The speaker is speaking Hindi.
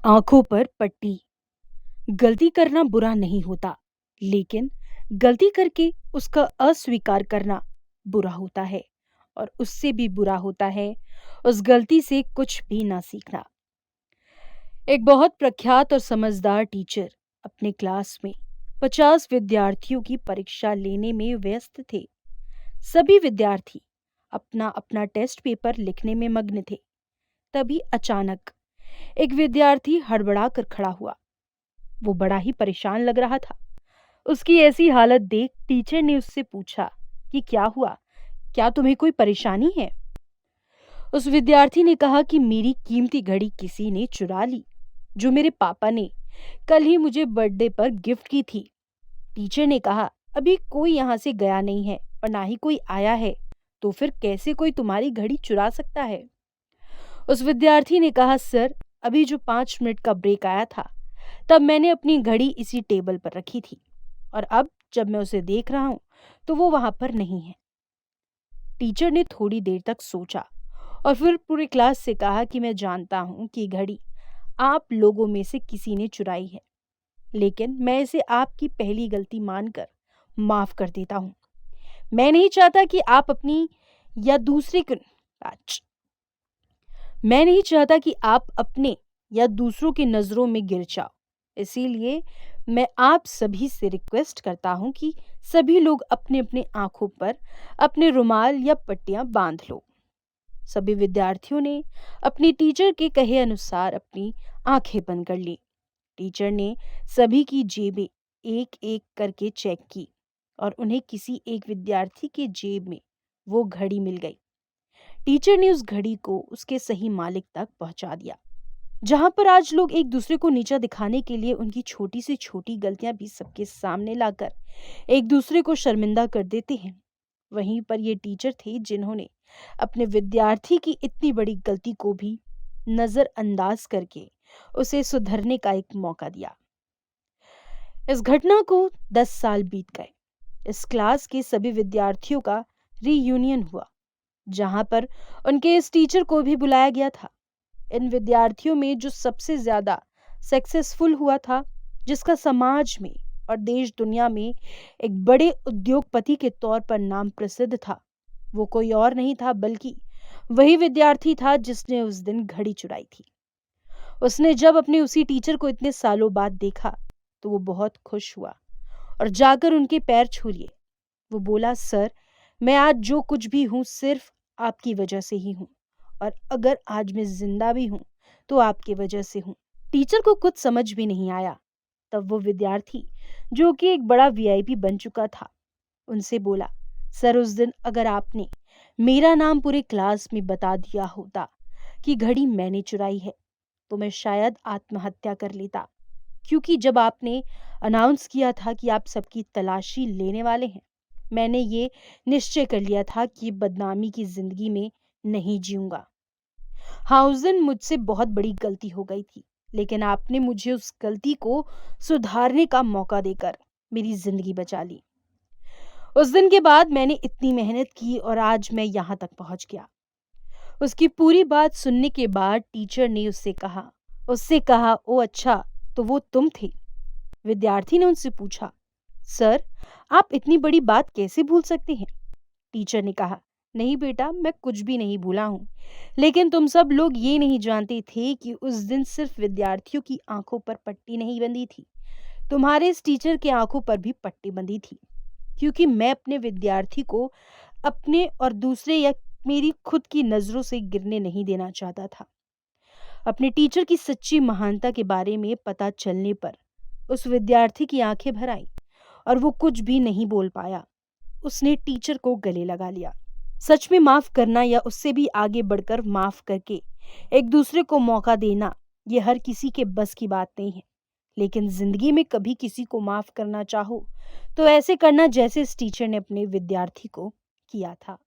आंखों पर पट्टी। गलती करना बुरा नहीं होता, लेकिन गलती करके उसका अस्वीकार करना बुरा होता है। और उससे भी बुरा होता है उस गलती से कुछ भी ना सीखना। एक बहुत प्रख्यात और समझदार टीचर अपने क्लास में 50 विद्यार्थियों की परीक्षा लेने में व्यस्त थे। सभी विद्यार्थी अपना अपना टेस्ट पेपर लिखने में मग्न थे। तभी अचानक एक विद्यार्थी हड़बड़ा कर खड़ा हुआ। वो बड़ा ही परेशान लग रहा था। उसकी ऐसी हालत देख टीचर ने उससे पूछा कि क्या हुआ, क्या तुम्हें कोई परेशानी है। उस विद्यार्थी ने कहा कि मेरी कीमती घड़ी किसी ने चुरा ली, जो मेरे पापा ने कल ही मुझे बर्थडे पर गिफ्ट की थी। टीचर ने कहा, अभी कोई यहाँ से गया नहीं है और ना ही कोई आया है, तो फिर कैसे कोई तुम्हारी घड़ी चुरा सकता है। उस विद्यार्थी ने कहा, सर, अभी जो 5 मिनट का ब्रेक आया था, तब मैंने अपनी घड़ी इसी टेबल पर रखी थी, और अब जब मैं उसे देख रहा हूं तो वो वहां पर नहीं है। टीचर ने थोड़ी देर तक सोचा और फिर पूरी क्लास से कहा कि मैं जानता हूं कि घड़ी आप लोगों में से किसी ने चुराई है, लेकिन मैं इसे आपकी पहली गलती मानकर माफ कर देता हूं। मैं नहीं चाहता कि आप अपनी या दूसरे की आज- मैं नहीं चाहता कि आप अपने या दूसरों की नजरों में गिर जाओ। इसीलिए मैं आप सभी से रिक्वेस्ट करता हूं कि सभी लोग अपने अपने आंखों पर अपने रुमाल या पट्टियां बांध लो। सभी विद्यार्थियों ने अपनी टीचर के कहे अनुसार अपनी आंखें बंद कर ली। टीचर ने सभी की जेबें एक एक करके चेक की और उन्हें किसी एक विद्यार्थी के जेब में वो घड़ी मिल गई। टीचर ने उस घड़ी को उसके सही मालिक तक पहुंचा दिया। जहां पर आज लोग एक दूसरे को नीचा दिखाने के लिए उनकी छोटी से छोटी गलतियां भी सबके सामने लाकर एक दूसरे को शर्मिंदा कर देते हैं, वहीं पर ये टीचर थे जिन्होंने अपने विद्यार्थी की इतनी बड़ी गलती को भी नजरअंदाज करके उसे सुधरने का एक मौका दिया। इस घटना को 10 साल बीत गए। इस क्लास के सभी विद्यार्थियों का रीयूनियन हुआ, जहां पर उनके इस टीचर को भी बुलाया गया था। इन विद्यार्थियों में जो सबसे ज्यादा सक्सेसफुल हुआ था, जिसका समाज में और देश दुनिया में एक बड़े उद्योगपति के तौर पर नाम प्रसिद्ध था, वो कोई और नहीं था बल्कि वही विद्यार्थी था जिसने उस दिन घड़ी चुराई थी। उसने जब अपने उसी टीचर को इतने सालों बाद देखा तो वो बहुत खुश हुआ और जाकर उनके पैर छू लिए। वो बोला, सर, मैं आज जो कुछ भी हूँ सिर्फ आपकी वजह से ही हूँ, और अगर आज मैं जिंदा भी हूँ तो आपकी वजह से हूँ। टीचर को कुछ समझ भी नहीं आया। तब वो विद्यार्थी, जो कि एक बड़ा वीआईपी बन चुका था, उनसे बोला, सर, उस दिन अगर आपने मेरा नाम पूरे क्लास में बता दिया होता कि घड़ी मैंने चुराई है, तो मैं शायद आत्महत्या कर लेता, क्योंकि जब आपने अनाउंस किया था कि आप सबकी तलाशी लेने वाले हैं, मैंने ये निश्चय कर लिया था कि बदनामी की जिंदगी में नहीं जीऊंगा। हाँ, उस दिन मुझसे बहुत बड़ी गलती हो गई थी, लेकिन आपने मुझे उस गलती को सुधारने का मौका देकर मेरी जिंदगी बचा ली। उस दिन के बाद मैंने इतनी मेहनत की और आज मैं यहाँ तक पहुँच गया। उसकी पूरी बात सुनने के बाद टीचर ने उससे कहा, ओ अच्छा, तो वो तुम थे। विद्यार्थी ने उनसे पूछा, सर, आप इतनी बड़ी बात कैसे भूल सकते हैं। टीचर ने कहा, नहीं बेटा, मैं कुछ भी नहीं भूला हूँ, लेकिन तुम सब लोग ये नहीं जानते थे कि उस दिन सिर्फ विद्यार्थियों की आंखों पर पट्टी नहीं बंधी थी, तुम्हारे इस टीचर की आंखों पर भी पट्टी बंधी थी, क्योंकि मैं अपने विद्यार्थी को अपने और दूसरे या मेरी खुद की नजरों से गिरने नहीं देना चाहता था। अपने टीचर की सच्ची महानता के बारे में पता चलने पर उस विद्यार्थी की आंखें भर आईं और वो कुछ भी नहीं बोल पाया। उसने टीचर को गले लगा लिया। सच में माफ करना या उससे भी आगे बढ़कर माफ करके एक दूसरे को मौका देना, ये हर किसी के बस की बात नहीं है। लेकिन जिंदगी में कभी किसी को माफ करना चाहो तो ऐसे करना जैसे इस टीचर ने अपने विद्यार्थी को किया था।